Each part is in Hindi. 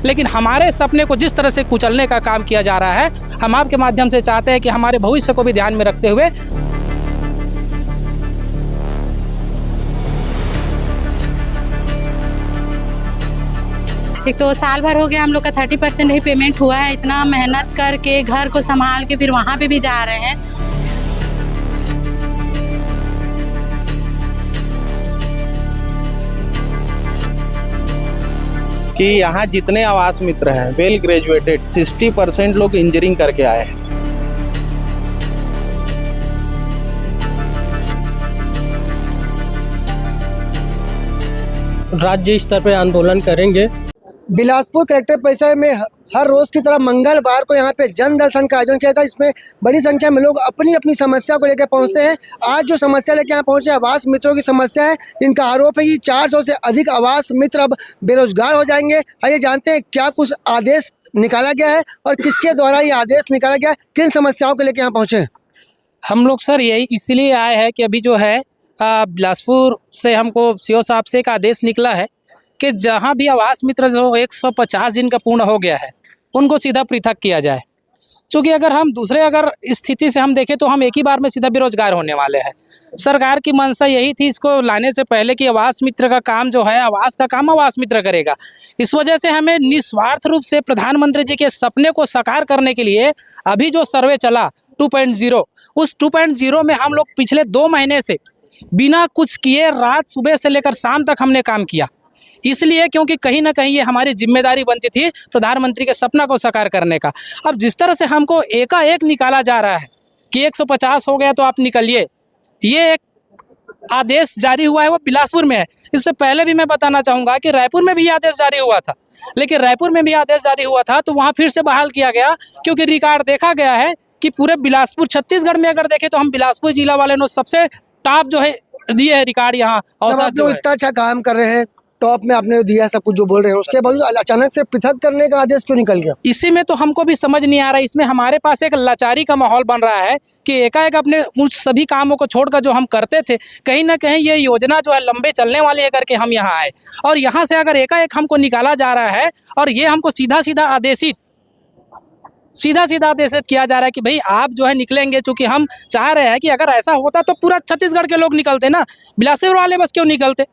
लेकिन हमारे सपने को जिस तरह से कुचलने का काम किया जा रहा है, हम आपके माध्यम से चाहते हैं कि हमारे भविष्य को भी ध्यान में रखते हुए एक तो साल भर हो गया हम लोग का 30% ही पेमेंट हुआ है। इतना मेहनत करके घर को संभाल के फिर वहाँ पे भी जा रहे हैं। कि यहाँ जितने आवास मित्र हैं वेल ग्रेजुएटेड 60% लोग इंजीनियरिंग करके आए हैं। राज्य स्तर पर आंदोलन करेंगे। बिलासपुर कलेक्टर परिसर में हर रोज की तरह मंगलवार को यहाँ पे जन दर्शन का आयोजन किया था। इसमें बड़ी संख्या में लोग अपनी अपनी समस्या को लेकर पहुँचते हैं। आज जो समस्या लेकर यहाँ पहुँचे आवास मित्रों की समस्या है। इनका आरोप है कि 400 से अधिक आवास मित्र अब बेरोजगार हो जाएंगे। आइए जानते हैं क्या कुछ आदेश निकाला गया है और किसके द्वारा ये आदेश निकाला गया है, किन समस्याओं को लेकर यहाँ पहुँचे। हम लोग सर यही इसलिए आए हैं कि अभी जो है बिलासपुर से हमको सीओ साहब से एक आदेश निकला है कि जहां भी आवास मित्र जो 150 दिन का पूर्ण हो गया है उनको सीधा पृथक किया जाए। क्योंकि अगर हम दूसरे स्थिति से हम देखें तो हम एक ही बार में सीधा बेरोजगार होने वाले हैं। सरकार की मंशा यही थी इसको लाने से पहले कि आवास मित्र का काम जो है आवास का काम आवास मित्र करेगा। इस वजह से हमें निस्वार्थ रूप से प्रधानमंत्री जी के सपने को साकार करने के लिए अभी जो सर्वे चला 2.0 उस 2.0 में हम लोग पिछले 2 महीने से बिना कुछ किए रात सुबह से लेकर शाम तक हमने काम किया। इसलिए क्योंकि कहीं ना कहीं ये हमारी जिम्मेदारी बनती थी प्रधानमंत्री के सपना को साकार करने का। अब जिस तरह से हमको एकाएक निकाला जा रहा है कि 150 हो गया तो आप निकलिए, ये एक आदेश जारी हुआ है वो बिलासपुर में है। इससे पहले भी मैं बताना चाहूँगा कि रायपुर में भी आदेश जारी हुआ था, लेकिन रायपुर में भी आदेश जारी हुआ था तो वहाँ फिर से बहाल किया गया क्योंकि रिकॉर्ड देखा गया है कि पूरे बिलासपुर छत्तीसगढ़ में अगर देखें तो हम बिलासपुर जिला वाले ने सबसे टॉप जो है दिए है रिकॉर्ड यहाँ। और आप लोग इतना अच्छा काम कर रहे हैं, टॉप में आपने दिया सब कुछ जो बोल रहे हैं, उसके बावजूद अचानक से पृथक करने का आदेश क्यों निकल गया? इसी में तो हमको भी समझ नहीं आ रहा है। इसमें हमारे पास एक लाचारी का माहौल बन रहा है कि एकाएक अपने उन सभी कामों को छोड़कर जो हम करते थे, कहीं ना कहीं ये योजना जो है लंबे चलने वाली है करके हम यहाँ आए और यहाँ से अगर एकाएक हमको निकाला जा रहा है और ये हमको सीधा सीधा आदेशित किया जा रहा है कि भाई आप जो है निकलेंगे। चूंकि हम चाह रहे हैं कि अगर ऐसा होता तो पूरा छत्तीसगढ़ के लोग निकलते ना, बिलासपुर वाले बस क्यों निकलते।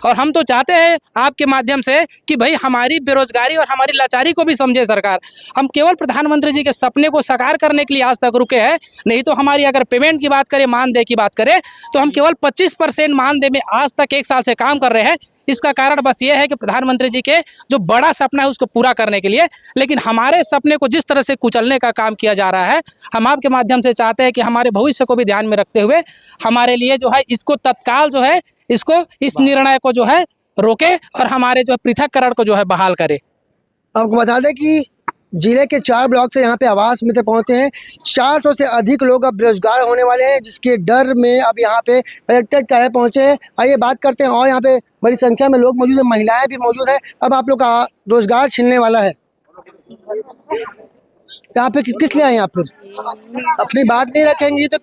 और हम तो चाहते हैं आपके माध्यम से कि भाई हमारी बेरोजगारी और हमारी लाचारी को भी समझे सरकार। हम केवल प्रधानमंत्री जी के सपने को साकार करने के लिए आज तक रुके हैं। नहीं तो हमारी अगर पेमेंट की बात करें, मानदेय की बात करें तो हम केवल 25% मानदेय में आज तक 1 साल से काम कर रहे हैं। इसका कारण बस ये है कि प्रधानमंत्री जी के जो बड़ा सपना है उसको पूरा करने के लिए, लेकिन हमारे सपने को जिस तरह से कुचलने का काम किया जा रहा है, हम आपके माध्यम से चाहते हैं कि हमारे भविष्य को भी ध्यान में रखते हुए हमारे लिए जो है इसको तत्काल जो है इस निर्णय को जो है रोके और हमारे जो पृथककरण को जो है बहाल करे। आपको बता दें कि जिले के 4 ब्लॉक से यहाँ पे आवास मित्र पहुँचते हैं। 400 से अधिक लोग अब बेरोजगार होने वाले हैं, जिसके डर में अब यहाँ पे कलेक्टर कार्यालय पहुँचे हैं। आइए बात करते हैं। और यहाँ पे बड़ी संख्या में लोग मौजूद हैं, महिलाएं भी मौजूद है। अब आप लोग का रोजगार छिनने वाला है, यहाँ पे किस लिए आए हैं आप लोग? अपनी बात नहीं रखेंगी तो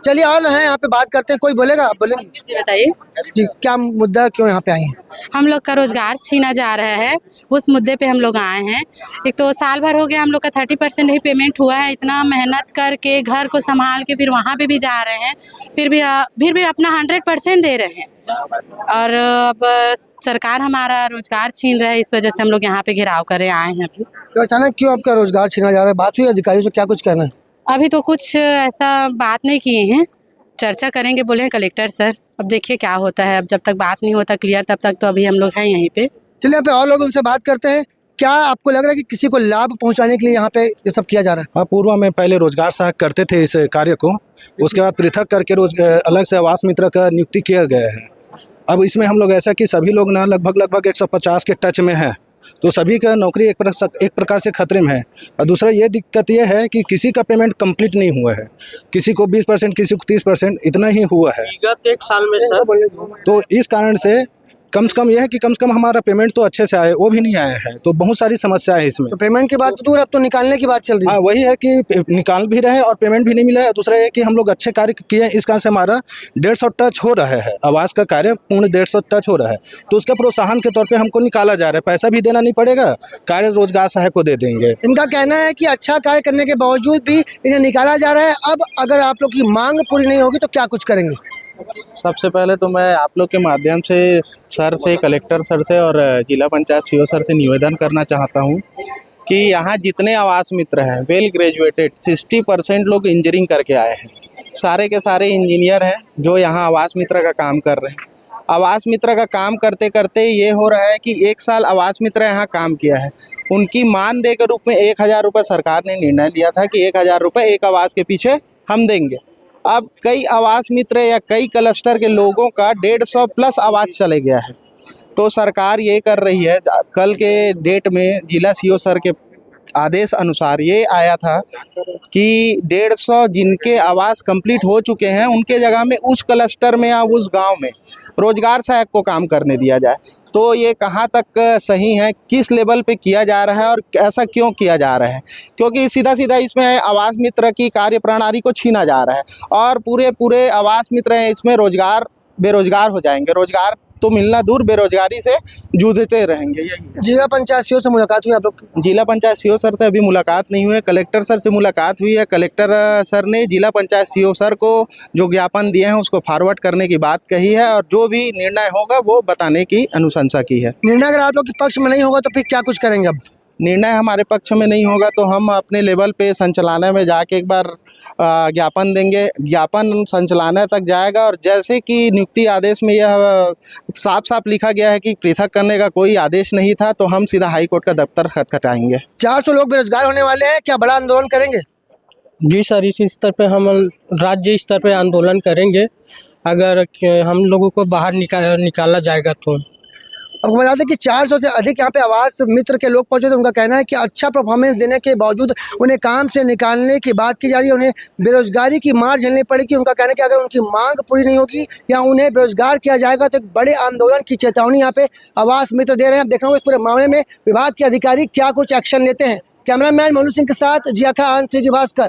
चलिए और है यहाँ पे बात करते हैं। कोई बोलेगा? आप बोलेंगे जी बताइए जी, क्या मुद्दा, क्यों यहाँ पे आए हैं? हम लोग का रोजगार छीना जा रहा है, उस मुद्दे पे हम लोग आए हैं। एक तो साल भर हो गया हम लोग का 30% ही पेमेंट हुआ है। इतना मेहनत करके घर को संभाल के फिर वहाँ पे भी जा रहे हैं, फिर भी अपना 100% दे रहे हैं और अब सरकार हमारा रोजगार छीन रहा है। इस वजह से हम लोग यहाँ पे घेराव करे आए हैं। अभी तो अचानक क्यों आपका रोजगार छीना जा रहा है? बात हुई अधिकारी से, क्या कुछ कहना है? अभी तो कुछ ऐसा बात नहीं किए हैं, चर्चा करेंगे बोले हैं कलेक्टर सर। अब देखिए क्या होता है। अब जब तक बात नहीं होता क्लियर तब तक तो अभी हम लोग हैं यहीं पे। चलिए यहाँ पे और लोग उनसे बात करते हैं। क्या आपको लग रहा है कि किसी को लाभ पहुंचाने के लिए यहाँ पे ये सब किया जा रहा है? हाँ, पूर्व में पहले रोजगार सहायक करते थे इस कार्य को, उसके बाद पृथक करके अलग से आवास मित्र का नियुक्ति किया गया है। अब इसमें हम लोग ऐसा कि सभी लोग ना लगभग 150 के टच में हैं, तो सभी का नौकरी एक प्रकार से खतरे में है। और दूसरा ये दिक्कत ये है कि किसी का पेमेंट कंप्लीट नहीं हुआ है, किसी को 20%, किसी को 30%, इतना ही हुआ है विगत 1 साल में सर। तो इस कारण से कम से कम यह है कि कम से कम हमारा पेमेंट तो अच्छे से आए, वो भी नहीं आया है। तो बहुत सारी समस्याएं है इसमें। तो पेमेंट की बात तो दूर, अब तो निकालने की बात चल रही है। हाँ, वही है कि निकाल भी रहे हैं और पेमेंट भी नहीं मिला है। दूसरा है कि हम लोग अच्छे कार्य किए हैं, इस कारण से हमारा 150 टच हो रहा है, आवास का कार्य पूर्ण 150 टच हो रहा है। तो उसका प्रोत्साहन के तौर पे हमको निकाला जा रहा है, पैसा भी देना नहीं पड़ेगा, कार्य रोजगार सहायक को दे देंगे। इनका कहना है कि अच्छा कार्य करने के बावजूद भी इन्हें निकाला जा रहा है। अब अगर आप लोग की मांग पूरी नहीं होगी तो क्या कुछ करेंगे? सबसे पहले तो मैं आप लोग के माध्यम से सर से, कलेक्टर सर से और जिला पंचायत सीओ सर से निवेदन करना चाहता हूँ कि यहाँ जितने आवास मित्र हैं वेल ग्रेजुएटेड 60% लोग इंजीनियरिंग करके आए हैं। सारे के सारे इंजीनियर हैं जो यहाँ आवास मित्र का काम कर रहे हैं। आवास मित्र का काम करते करते ये हो रहा है कि 1 साल आवास मित्र यहाँ काम किया है, उनकी मानदेय के रूप में 1000 रुपये सरकार ने निर्णय लिया था कि 1000 रुपये एक आवास के पीछे हम देंगे। अब कई आवास मित्र या कई क्लस्टर के लोगों का 150 प्लस आवास चले गया है। तो सरकार ये कर रही है, कल के डेट में जिला सीओ सर के आदेश अनुसार ये आया था कि 150 जिनके आवास कंप्लीट हो चुके हैं उनके जगह में उस क्लस्टर में या उस गांव में रोजगार सहायक को काम करने दिया जाए। तो ये कहाँ तक सही है, किस लेवल पे किया जा रहा है और ऐसा क्यों किया जा रहा है? क्योंकि सीधा सीधा इसमें आवास मित्र की कार्य प्रणाली को छीना जा रहा है और पूरे आवास मित्र हैं इसमें बेरोजगार हो जाएंगे। रोजगार तो मिलना दूर, बेरोजगारी से जूझते रहेंगे। यही है। जिला पंचायत सीओ से मुलाकात हुई आप लोग की? जिला पंचायत सीओ सर से अभी मुलाकात नहीं हुई है, कलेक्टर सर से मुलाकात हुई है। कलेक्टर सर ने जिला पंचायत सीओ सर को जो ज्ञापन दिए हैं उसको फॉरवर्ड करने की बात कही है और जो भी निर्णय होगा वो बताने की अनुशंसा की है। निर्णय अगर आप लोग के पक्ष में नहीं होगा तो फिर क्या कुछ करेंगे? अब निर्णय हमारे पक्ष में नहीं होगा तो हम अपने लेवल पे संचालनालय में जाके एक बार ज्ञापन देंगे। ज्ञापन संचालनालय तक जाएगा और जैसे कि नियुक्ति आदेश में यह साफ साफ लिखा गया है कि पृथक करने का कोई आदेश नहीं था, तो हम सीधा हाई कोर्ट का दफ्तर खटखटाएंगे। 400 लोग बेरोजगार होने वाले हैं, क्या बड़ा आंदोलन करेंगे? जी सर, इस स्तर पे हम राज्य स्तर पे आंदोलन करेंगे अगर हम लोगों को बाहर निकाला जाएगा तो। आपको बता दें कि 400 से अधिक यहाँ पे आवास मित्र के लोग पहुंचे थे। उनका कहना है कि अच्छा परफॉर्मेंस देने के बावजूद उन्हें काम से निकालने की बात की जा रही है, उन्हें बेरोजगारी की मार झेलनी पड़ेगी। उनका कहना है कि अगर उनकी मांग पूरी नहीं होगी या उन्हें बेरोजगार किया जाएगा तो एक बड़े आंदोलन की चेतावनी यहाँ पे आवास मित्र दे रहे हैं। देखना होगा इस पूरे मामले में विभाग के अधिकारी क्या कुछ एक्शन लेते हैं। कैमरामैन मोनू सिंह के साथ जिया खान, श्रीजी भास्कर।